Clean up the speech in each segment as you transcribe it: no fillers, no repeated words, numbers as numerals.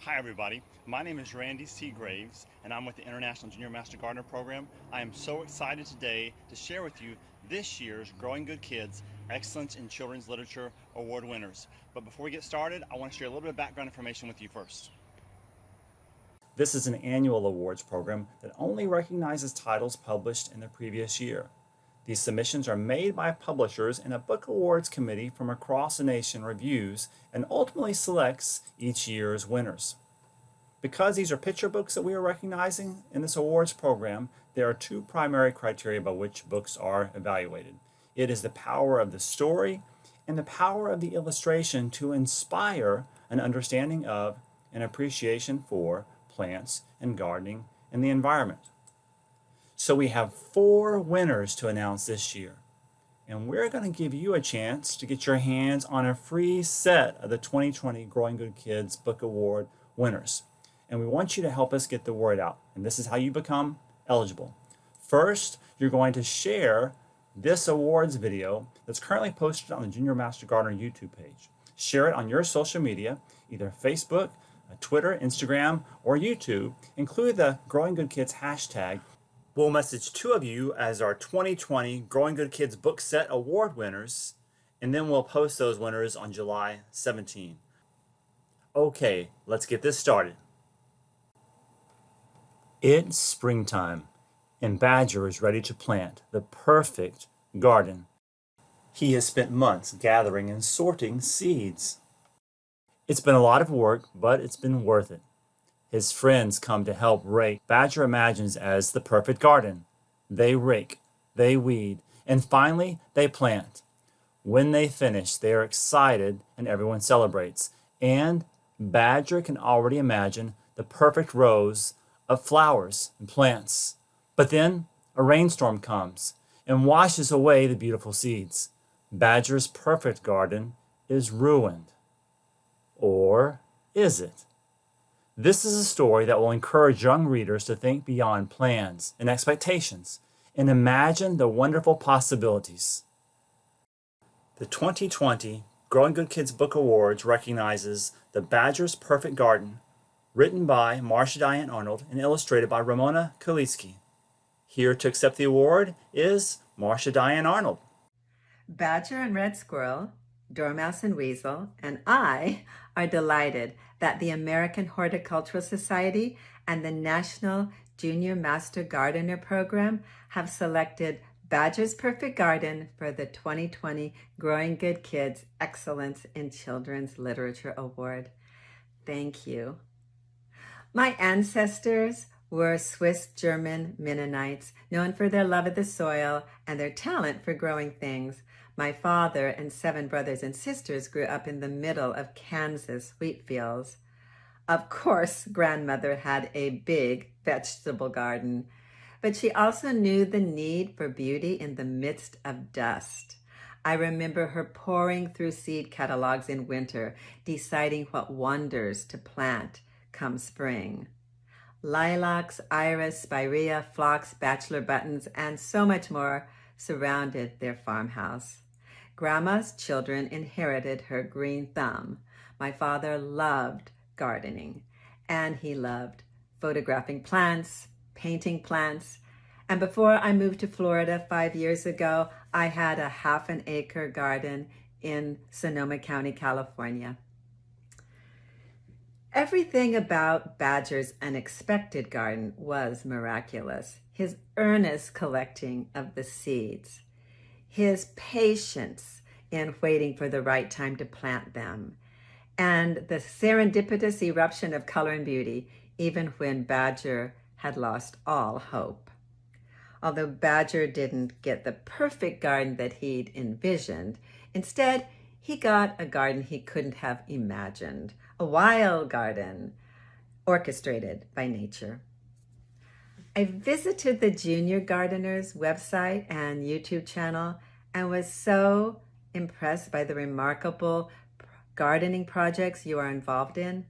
Hi everybody, my name is Randy C. Graves and I'm with the International Junior Master Gardener Program. I am so excited today to share with you this year's Growing Good Kids Excellence in Children's Literature Award winners. But before we get started, I want to share a little bit of background information with you first. This is an annual awards program that only recognizes titles published in the previous year. These submissions are made by publishers, and a book awards committee from across the nation reviews and ultimately selects each year's winners. Because these are picture books that we are recognizing in this awards program, there are two primary criteria by which books are evaluated. It is the power of the story and the power of the illustration to inspire an understanding of and appreciation for plants and gardening and the environment. So we have 4 winners to announce this year. And we're going to give you a chance to get your hands on a free set of the 2020 Growing Good Kids Book Award winners. And we want you to help us get the word out. And this is how you become eligible. First, you're going to share this awards video that's currently posted on the Junior Master Gardener YouTube page. Share it on your social media, either Facebook, Twitter, Instagram, or YouTube. Include the Growing Good Kids hashtag. We'll message 2 of you as our 2020 Growing Good Kids Book Set Award winners, and then we'll post those winners on July 17. Okay, let's get this started. It's springtime, and Badger is ready to plant the perfect garden. He has spent months gathering and sorting seeds. It's been a lot of work, but it's been worth it. His friends come to help rake. Badger imagines as the perfect garden. They rake, they weed, and finally they plant. When they finish, they are excited and everyone celebrates. And Badger can already imagine the perfect rows of flowers and plants. But then a rainstorm comes and washes away the beautiful seeds. Badger's perfect garden is ruined. Or is it? This is a story that will encourage young readers to think beyond plans and expectations and imagine the wonderful possibilities. The 2020 Growing Good Kids Book Awards recognizes The Badger's Perfect Garden, written by Marcia Diane Arnold and illustrated by Ramona Kalitsky. Here to accept the award is Marcia Diane Arnold. Badger and Red Squirrel, Dormouse and Weasel, and I are delighted that the American Horticultural Society and the National Junior Master Gardener Program have selected Badger's Perfect Garden for the 2020 Growing Good Kids Excellence in Children's Literature Award. Thank you. My ancestors were Swiss German Mennonites, known for their love of the soil and their talent for growing things. My father and 7 brothers and sisters grew up in the middle of Kansas wheat fields. Of course, grandmother had a big vegetable garden, but she also knew the need for beauty in the midst of dust. I remember her poring through seed catalogs in winter, deciding what wonders to plant come spring. Lilacs, iris, spirea, phlox, bachelor buttons, and so much more surrounded their farmhouse. Grandma's children inherited her green thumb. My father loved gardening, and he loved photographing plants, painting plants. And before I moved to Florida 5 years ago, I had a half-an-acre garden in Sonoma County, California. Everything about Badger's unexpected garden was miraculous. His earnest collecting of the seeds, his patience in waiting for the right time to plant them, and the serendipitous eruption of color and beauty, even when Badger had lost all hope. Although Badger didn't get the perfect garden that he'd envisioned, instead, he got a garden he couldn't have imagined, a wild garden orchestrated by nature. I visited the Junior Gardeners website and YouTube channel and was so impressed by the remarkable gardening projects you are involved in.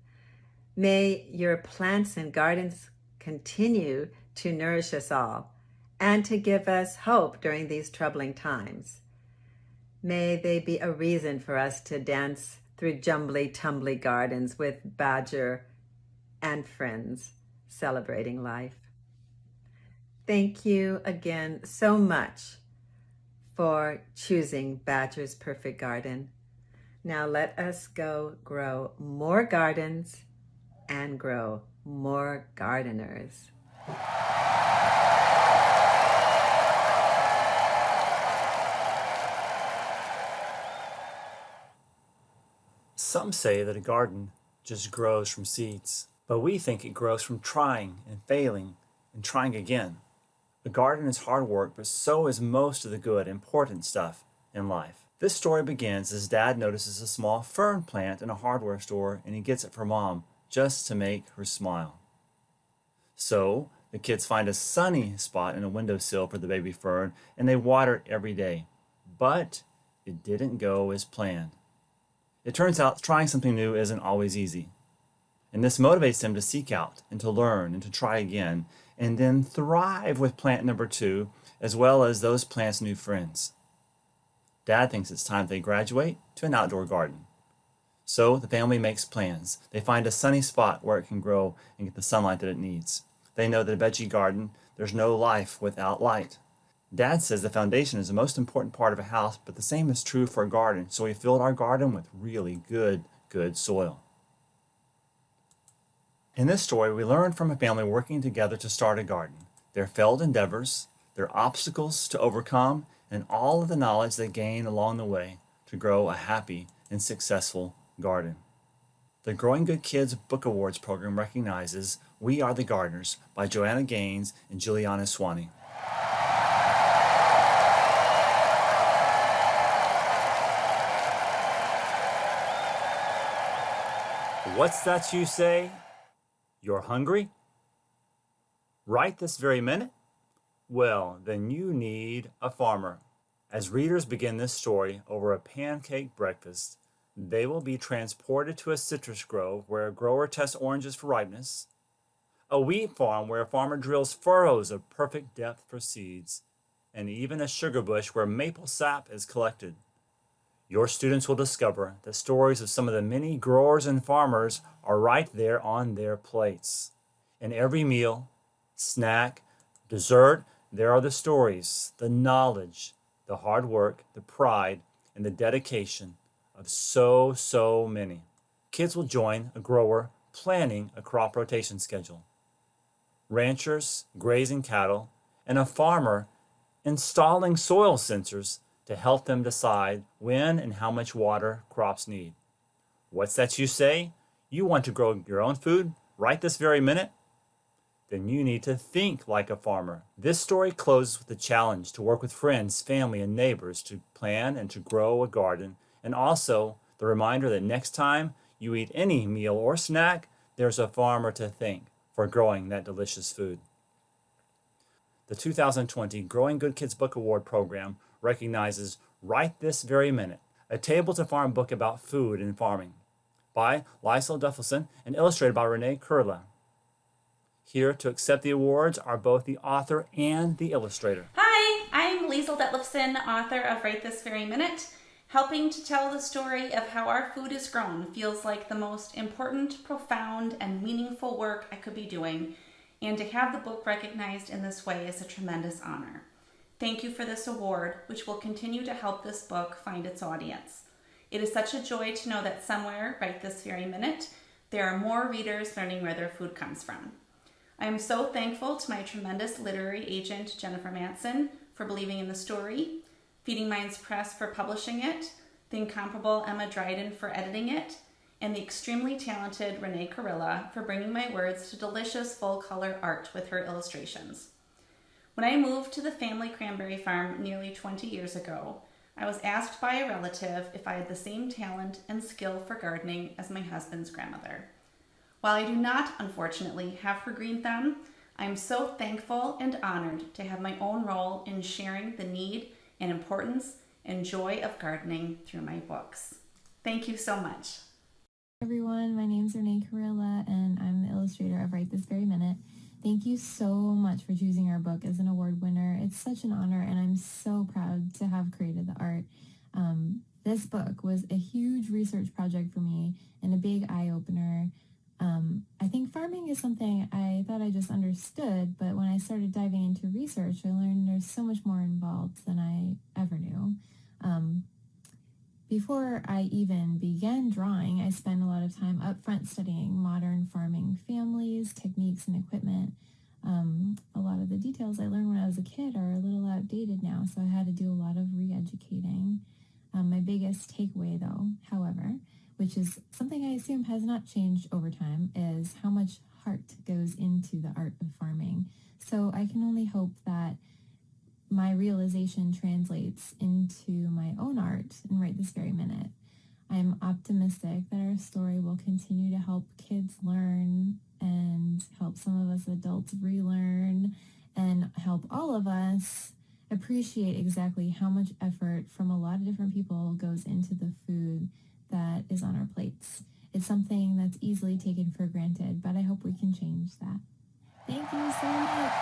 May your plants and gardens continue to nourish us all and to give us hope during these troubling times. May they be a reason for us to dance through jumbly, tumbly gardens with Badger and friends celebrating life. Thank you again so much for choosing Badger's Perfect Garden. Now let us go grow more gardens and grow more gardeners. Some say that a garden just grows from seeds, but we think it grows from trying and failing and trying again. A garden is hard work, but so is most of the good, important stuff in life. This story begins as Dad notices a small fern plant in a hardware store and he gets it for Mom just to make her smile. So the kids find a sunny spot in a windowsill for the baby fern and they water it every day. But it didn't go as planned. It turns out trying something new isn't always easy. And this motivates them to seek out and to learn and to try again and then thrive with plant number 2 as well as those plants' new friends. Dad thinks it's time they graduate to an outdoor garden. So the family makes plans. They find a sunny spot where it can grow and get the sunlight that it needs. They know that a veggie garden, there's no life without light. Dad says the foundation is the most important part of a house, but the same is true for a garden, so we filled our garden with really good soil. In this story, we learn from a family working together to start a garden, their failed endeavors, their obstacles to overcome, and all of the knowledge they gain along the way to grow a happy and successful garden. The Growing Good Kids Book Awards program recognizes We Are the Gardeners by Joanna Gaines and Juliana Swanee. What's that you say? You're hungry? Right this very minute? Well, then you need a farmer. As readers begin this story over a pancake breakfast, they will be transported to a citrus grove where a grower tests oranges for ripeness, a wheat farm where a farmer drills furrows of perfect depth for seeds, and even a sugar bush where maple sap is collected. Your students will discover that stories of some of the many growers and farmers are right there on their plates. In every meal, snack, dessert, there are the stories, the knowledge, the hard work, the pride, and the dedication of so many. Kids will join a grower planning a crop rotation schedule, ranchers grazing cattle, and a farmer installing soil sensors to help them decide when and how much water crops need. What's that you say? You want to grow your own food right this very minute? Then you need to think like a farmer. This story closes with a challenge to work with friends, family, and neighbors to plan and to grow a garden, and also the reminder that next time you eat any meal or snack, there's a farmer to thank for growing that delicious food. The 2020 Growing Good Kids Book Award program recognizes Right This Very Minute, a Table to Farm book about food and farming, by Lysel Duffelson and illustrated by Renee Kurla. Here to accept the awards are both the author and the illustrator. Hi, I'm Liesl Detlefson, author of Right This Very Minute. Helping to tell the story of how our food is grown feels like the most important, profound, and meaningful work I could be doing, and to have the book recognized in this way is a tremendous honor. Thank you for this award, which will continue to help this book find its audience. It is such a joy to know that somewhere, right this very minute, there are more readers learning where their food comes from. I am so thankful to my tremendous literary agent, Jennifer Manson, for believing in the story, Feeding Minds Press for publishing it, the incomparable Emma Dryden for editing it, and the extremely talented Renee Carilla for bringing my words to delicious full-color art with her illustrations. When I moved to the family cranberry farm nearly 20 years ago, I was asked by a relative if I had the same talent and skill for gardening as my husband's grandmother. While I do not, unfortunately, have her green thumb, I am so thankful and honored to have my own role in sharing the need and importance and joy of gardening through my books. Thank you so much. Everyone, my name's Renee Carilla and I'm the illustrator of Right This Very Minute. Thank you so much for choosing our book as an award winner. It's such an honor and I'm so proud to have created the art. This book was a huge research project for me and a big eye-opener. I think farming is something I thought I just understood, but when I started diving into research, I learned there's so much more involved than I ever knew. Before I even began drawing, I spent a lot of time up front studying modern farming families, techniques, and equipment. A lot of the details I learned when I was a kid are a little outdated now, so I had to do a lot of re-educating. My biggest takeaway, though, however, which is something I assume has not changed over time, is how much heart goes into the art of farming. So I can only hope that my realization translates into my own art and right this very minute. I'm optimistic that our story will continue to help kids learn and help some of us adults relearn and help all of us appreciate exactly how much effort from a lot of different people goes into the food that is on our plates. It's something that's easily taken for granted, but I hope we can change that. Thank you so much.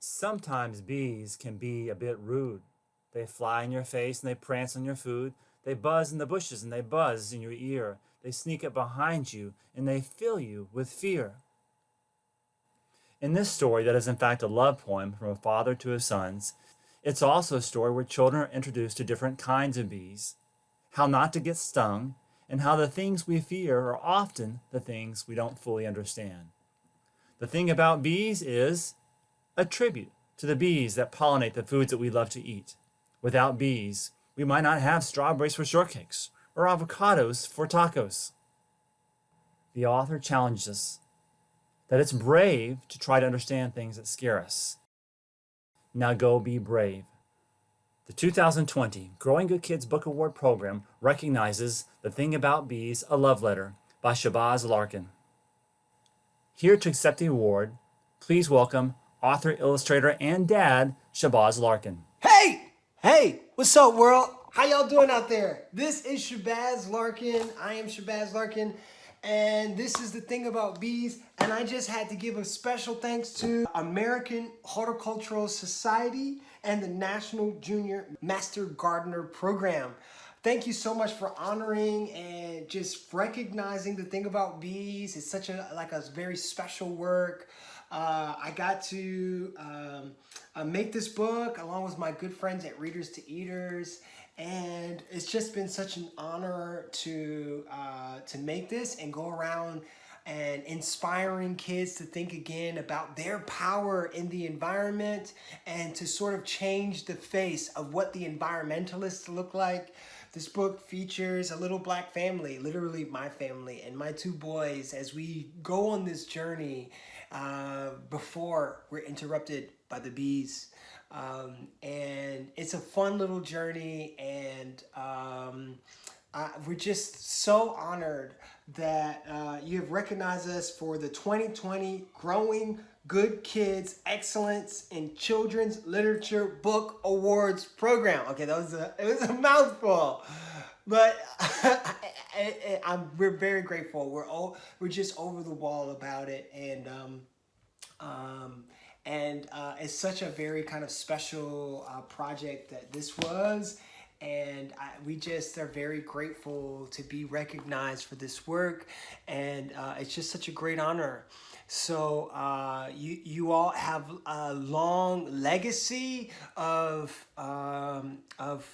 Sometimes bees can be a bit rude. They fly in your face and they prance on your food. They buzz in the bushes and they buzz in your ear. They sneak up behind you and they fill you with fear. In this story, that is in fact a love poem from a father to his sons, it's also a story where children are introduced to different kinds of bees, how not to get stung, and how the things we fear are often the things we don't fully understand. The thing about bees is a tribute to the bees that pollinate the foods that we love to eat. Without bees, we might not have strawberries for shortcakes or avocados for tacos. The author challenges us that it's brave to try to understand things that scare us. Now go be brave. The 2020 Growing Good Kids Book Award program recognizes The Thing About Bees, A Love Letter by Shabazz Larkin. Here to accept the award, please welcome author, illustrator, and dad, Shabazz Larkin. Hey, what's up, world? How y'all doing out there? This is Shabazz Larkin. I am Shabazz Larkin, and this is The Thing About Bees, and I just had to give a special thanks to American Horticultural Society and the National Junior Master Gardener Program. Thank you so much for honoring and just recognizing The Thing About Bees. It's such a very special work. I got to make this book along with my good friends at Readers to Eaters, and it's just been such an honor to make this and go around and inspiring kids to think again about their power in the environment and to sort of change the face of what the environmentalists look like. This book features a little black family, literally my family, and my two boys as we go on this journey before we're interrupted by the bees. And it's a fun little journey, and we're just so honored that you have recognized us for the 2020 Growing Good Kids Excellence in Children's Literature Book Awards program. Okay, it was a mouthful, but we're very grateful. We're just over the wall about it, and it's such a very kind of special project that this was. And we just are very grateful to be recognized for this work, and it's just such a great honor. So you all have a long legacy of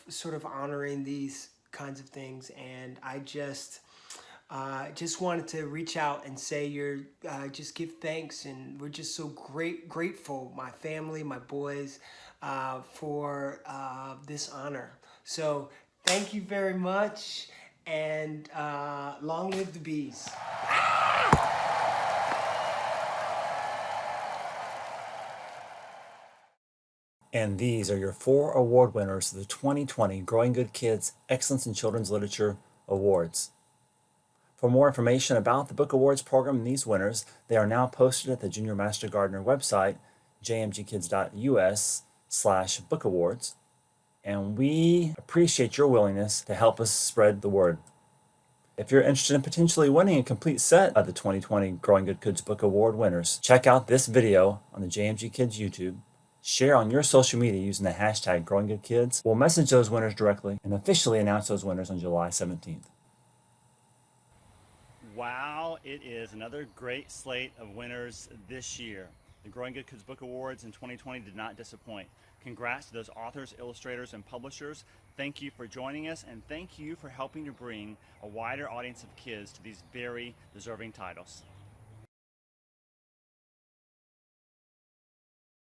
sort of honoring these kinds of things, and I just wanted to reach out and say just give thanks, and we're just so grateful, my family, my boys, for this honor. So thank you very much, and long live the bees. And these are your 4 award winners of the 2020 Growing Good Kids Excellence in Children's Literature Awards. For more information about the Book Awards program and these winners, they are now posted at the Junior Master Gardener website, jmgkids.us/book awards. And we appreciate your willingness to help us spread the word. If you're interested in potentially winning a complete set of the 2020 Growing Good Kids Book Award winners, check out this video on the JMG Kids YouTube Share on your social media using the hashtag GrowingGoodKids. We'll message those winners directly and officially announce those winners on July 17th. Wow, it is another great slate of winners this year. The Growing Good Kids Book Awards in 2020 did not disappoint. Congrats to those authors, illustrators, and publishers. Thank you for joining us, and thank you for helping to bring a wider audience of kids to these very deserving titles.